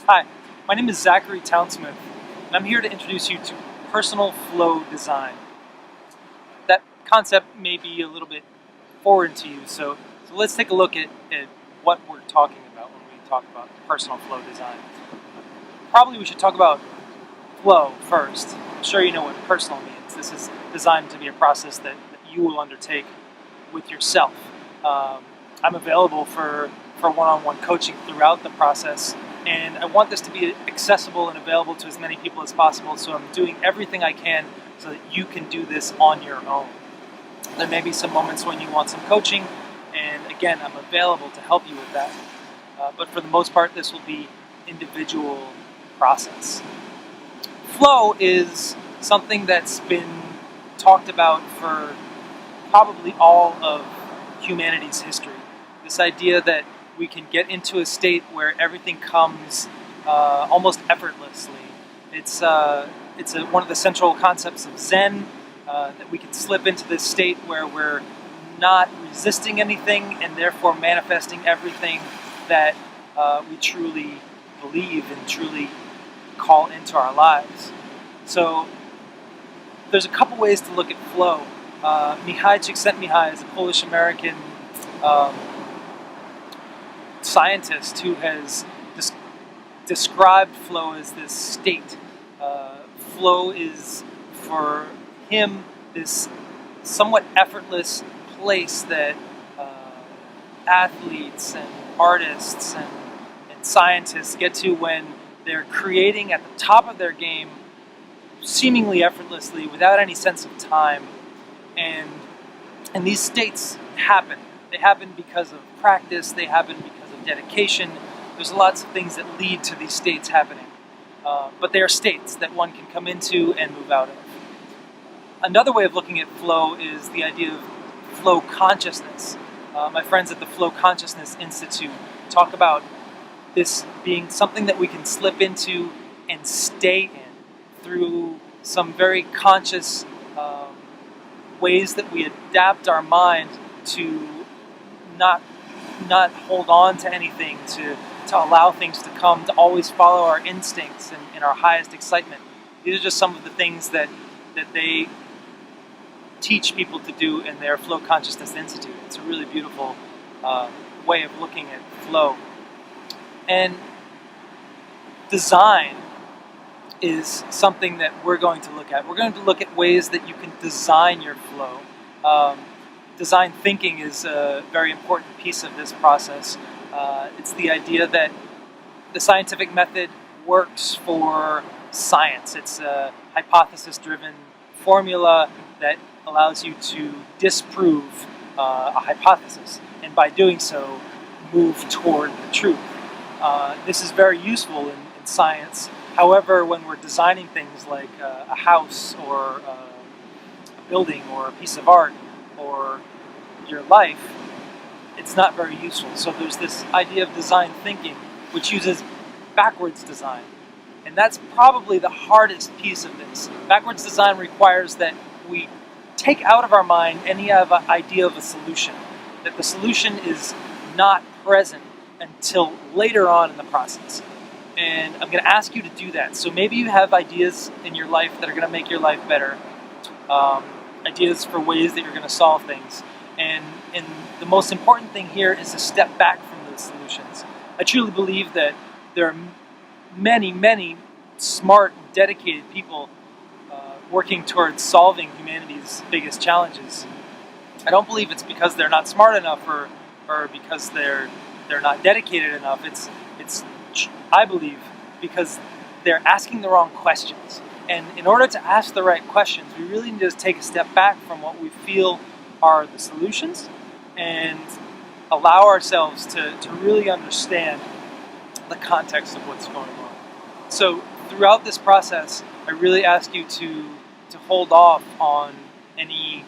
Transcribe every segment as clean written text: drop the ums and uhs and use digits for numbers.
Hi, my name is Zachary Towne-Smith, and I'm here to introduce you to personal flow design. That concept may be a little bit foreign to you, so let's take a look at what we're talking about when we talk about personal flow design. Probably we should talk about flow first. I'm sure you know what personal means. This is designed to be a process that you will undertake with yourself. I'm available for one-on-one coaching throughout the process, and I want this to be accessible and available to as many people as possible, so I'm doing everything I can so that you can do this on your own. There may be some moments when you want some coaching, and again, I'm available to help you with that. But for the most part, this will be individual process. Flow is something that's been talked about for probably all of humanity's history. This idea that we can get into a state where everything comes almost effortlessly. It's one of the central concepts of Zen, that we can slip into this state where we're not resisting anything and therefore manifesting everything that we truly believe and truly call into our lives. So there's a couple ways to look at flow. Mihai Csikszentmihalyi is a Polish-American scientist who has described flow as this state. Flow is, for him, this somewhat effortless place that athletes and artists and scientists get to when they're creating at the top of their game, seemingly effortlessly, without any sense of time. And these states happen. They happen because of practice, they happen because of dedication. There's lots of things that lead to these states happening. But they are states that one can come into and move out of. Another way of looking at flow is the idea of flow consciousness. My friends at the Flow Consciousness Institute talk about this being something that we can slip into and stay in through some very conscious ways that we adapt our mind to not hold on to anything, to allow things to come, to always follow our instincts and our highest excitement. These are just some of the things that they teach people to do in their Flow Consciousness Institute. It's a really beautiful way of looking at flow. And design is something that we're going to look at. We're going to look at ways that you can design your flow. Design thinking is a very important piece of this process. It's the idea that the scientific method works for science. It's a hypothesis-driven formula that allows you to disprove a hypothesis, and by doing so, move toward the truth. This is very useful in science. However, when we're designing things like a house or a building or a piece of art or your life, it's not very useful. So there's this idea of design thinking, which uses backwards design. And that's probably the hardest piece of this. Backwards design requires that we take out of our mind any idea of a solution, that the solution is not present until later on in the process. And I'm going to ask you to do that. So maybe you have ideas in your life that are going to make your life better, ideas for ways that you're going to solve things. And the most important thing here is to step back from those solutions. I truly believe that there are many, many smart, dedicated people working towards solving humanity's biggest challenges. I don't believe it's because they're not smart enough or because they're not dedicated enough. It's I believe because they're asking the wrong questions. And in order to ask the right questions, we really need to take a step back from what we feel are the solutions and allow ourselves to really understand the context of what's going on. So throughout this process, I really ask you to hold off on any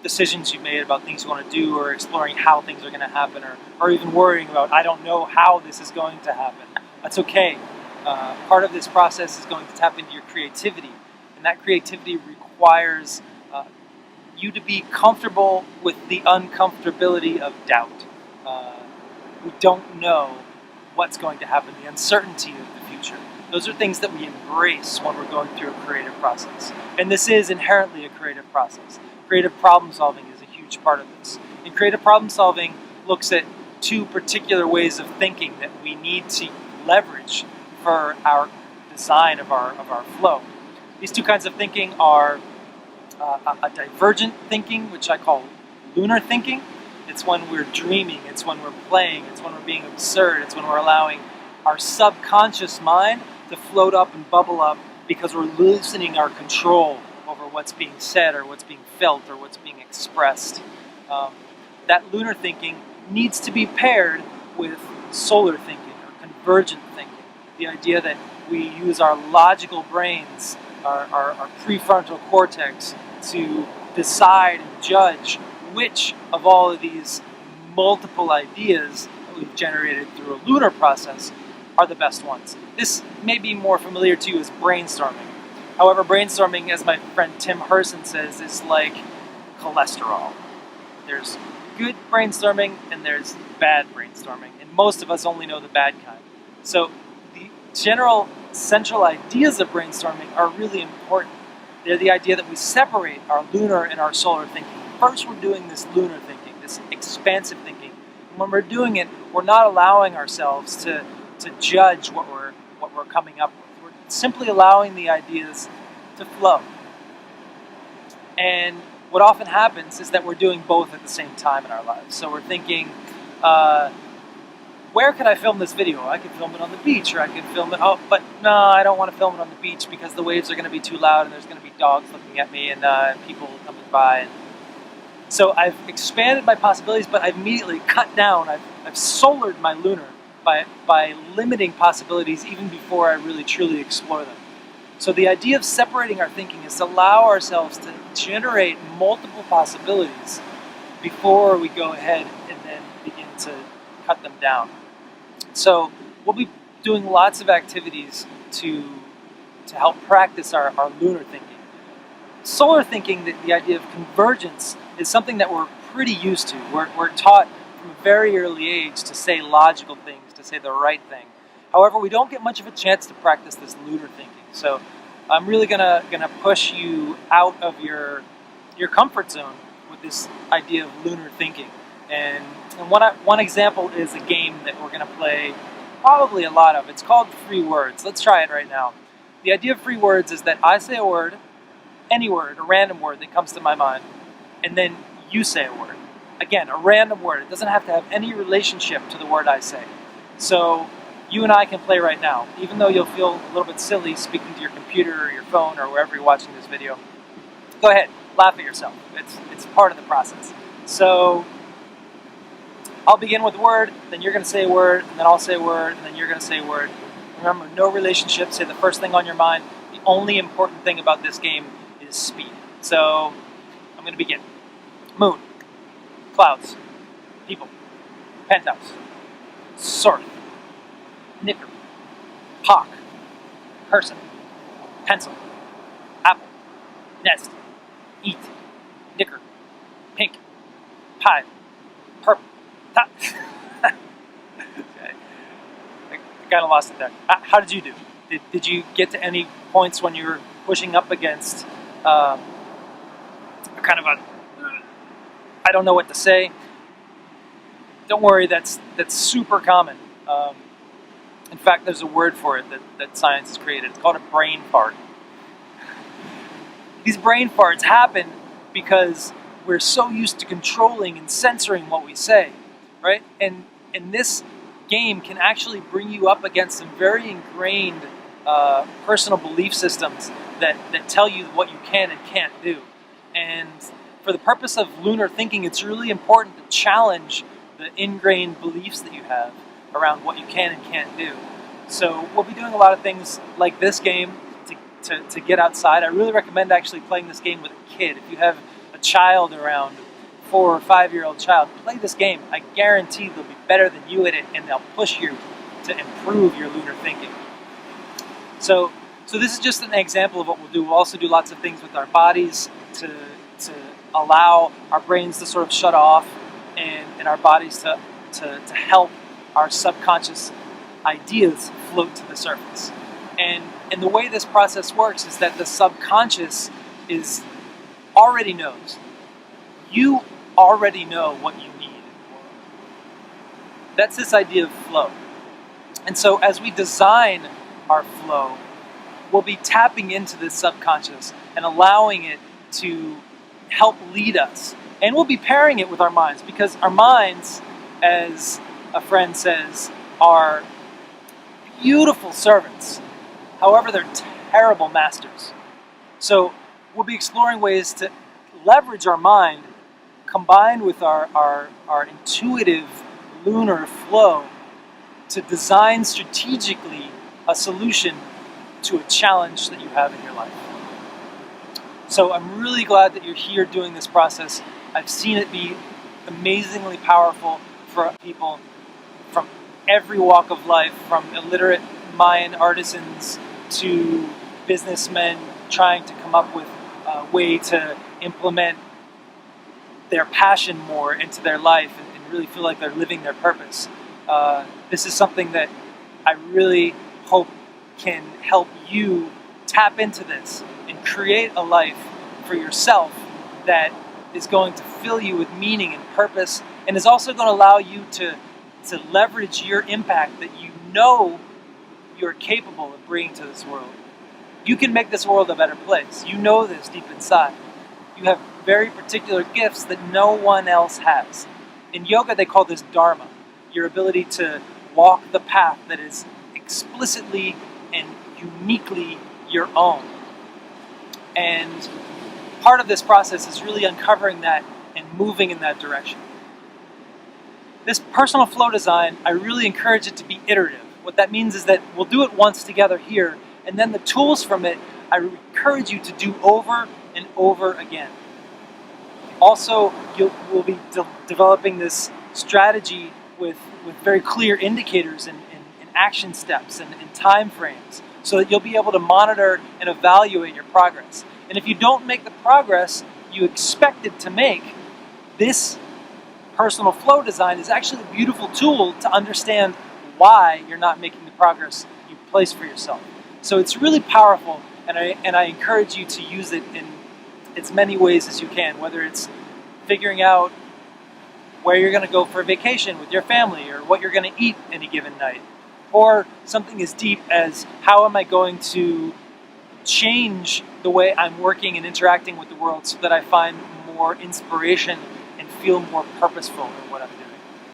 decisions you've made about things you want to do, or exploring how things are going to happen, or even worrying about, I don't know how this is going to happen. That's okay. Part of this process is going to tap into your creativity, and that creativity requires you to be comfortable with the uncomfortability of doubt. We don't know what's going to happen, the uncertainty of the future. Those are things that we embrace when we're going through a creative process. And this is inherently a creative process. Creative problem solving is a huge part of this. And creative problem solving looks at two particular ways of thinking that we need to leverage for our design of our flow. These two kinds of thinking are a divergent thinking, which I call lunar thinking. It's when we're dreaming, it's when we're playing, it's when we're being absurd, it's when we're allowing our subconscious mind to float up and bubble up because we're loosening our control over what's being said or what's being felt or what's being expressed. That lunar thinking needs to be paired with solar thinking or convergent thinking. The idea that we use our logical brains, our prefrontal cortex, to decide and judge which of all of these multiple ideas that we've generated through a lunar process are the best ones. This may be more familiar to you as brainstorming. However, brainstorming, as my friend Tim Herson says, is like cholesterol. There's good brainstorming and there's bad brainstorming, and most of us only know the bad kind. So the general central ideas of brainstorming are really important. They're the idea that we separate our lunar and our solar thinking. First, we're doing this lunar thinking, this expansive thinking. And when we're doing it, we're not allowing ourselves to judge what we're coming up with. We're simply allowing the ideas to flow. And what often happens is that we're doing both at the same time in our lives. So we're thinking, where can I film this video? I could film it on the beach, or I could film it, but no, I don't want to film it on the beach because the waves are going to be too loud and there's going to be dogs looking at me and people coming by. So I've expanded my possibilities, but I've immediately cut down, I've solared my lunar by limiting possibilities even before I really truly explore them. So the idea of separating our thinking is to allow ourselves to generate multiple possibilities before we go ahead and then begin to cut them down. So we'll be doing lots of activities to help practice our lunar thinking. Solar thinking, the idea of convergence, is something that we're pretty used to. We're taught from a very early age to say logical things, to say the right thing. However, we don't get much of a chance to practice this lunar thinking. So I'm really gonna push you out of your comfort zone with this idea of lunar thinking. And one example is a game that we're gonna play probably a lot of. It's called Free Words. Let's try it right now. The idea of free words is that I say a word, any word, a random word that comes to my mind, and then you say a word. Again, a random word. It doesn't have to have any relationship to the word I say. So you and I can play right now, even though you'll feel a little bit silly speaking to your computer or your phone or wherever you're watching this video. Go ahead, laugh at yourself. It's part of the process. So I'll begin with a word, then you're going to say a word, and then I'll say a word, and then you're going to say a word. Remember, no relationship. Say the first thing on your mind. The only important thing about this game is speed. So I'm going to begin. Moon, clouds, people, penthouse, sword, knicker, hawk, person, pencil, apple, nest, eat, knicker, pink, pie, purple, top. Okay. I kind of lost it there. How did you do? Did you get to any points when you were pushing up against kind of a I don't know what to say? Don't worry, that's super common. In fact, there's a word for it that science has created. It's called a brain fart. These brain farts happen because we're so used to controlling and censoring what we say, right? And this game can actually bring you up against some very ingrained personal belief systems that tell you what you can and can't do. And for the purpose of lunar thinking, it's really important to challenge the ingrained beliefs that you have around what you can and can't do. So we'll be doing a lot of things like this game to get outside. I really recommend actually playing this game with a kid. If you have a child around, 4 or 5-year-old child, play this game. I guarantee they'll be better than you at it, and they'll push you to improve your lunar thinking. So this is just an example of what we'll do. We'll also do lots of things with our bodies to allow our brains to sort of shut off and our bodies to help our subconscious ideas float to the surface. And the way this process works is that the subconscious already knows. You already know what you need. That's this idea of flow. And so as we design our flow, we'll be tapping into this subconscious and allowing it to help lead us. And we'll be pairing it with our minds, because our minds, as a friend says, are beautiful servants. However, they're terrible masters. So we'll be exploring ways to leverage our mind combined with our intuitive lunar flow to design strategically a solution to a challenge that you have in your life. So I'm really glad that you're here doing this process. I've seen it be amazingly powerful for people from every walk of life, from illiterate Mayan artisans to businessmen trying to come up with a way to implement their passion more into their life and really feel like they're living their purpose. This is something that I really hope can help you tap into this and create a life for yourself that is going to fill you with meaning and purpose, and is also going to allow you to leverage your impact that you know you're capable of bringing to this world. You can make this world a better place. You know this deep inside. You have very particular gifts that no one else has. In yoga, they call this Dharma, your ability to walk the path that is explicitly and uniquely your own. And part of this process is really uncovering that and moving in that direction. This personal flow design, I really encourage it to be iterative. What that means is that we'll do it once together here, and then the tools from it, I encourage you to do over and over again. Also, we'll be developing this strategy with very clear indicators and action steps and time frames, so that you'll be able to monitor and evaluate your progress. And if you don't make the progress you expected to make, this personal flow design is actually a beautiful tool to understand why you're not making the progress you placed for yourself. So it's really powerful, and I encourage you to use it in as many ways as you can, whether it's figuring out where you're going to go for a vacation with your family, or what you're going to eat any given night, or something as deep as how am I going to change the way I'm working and interacting with the world so that I find more inspiration and feel more purposeful in what I'm doing.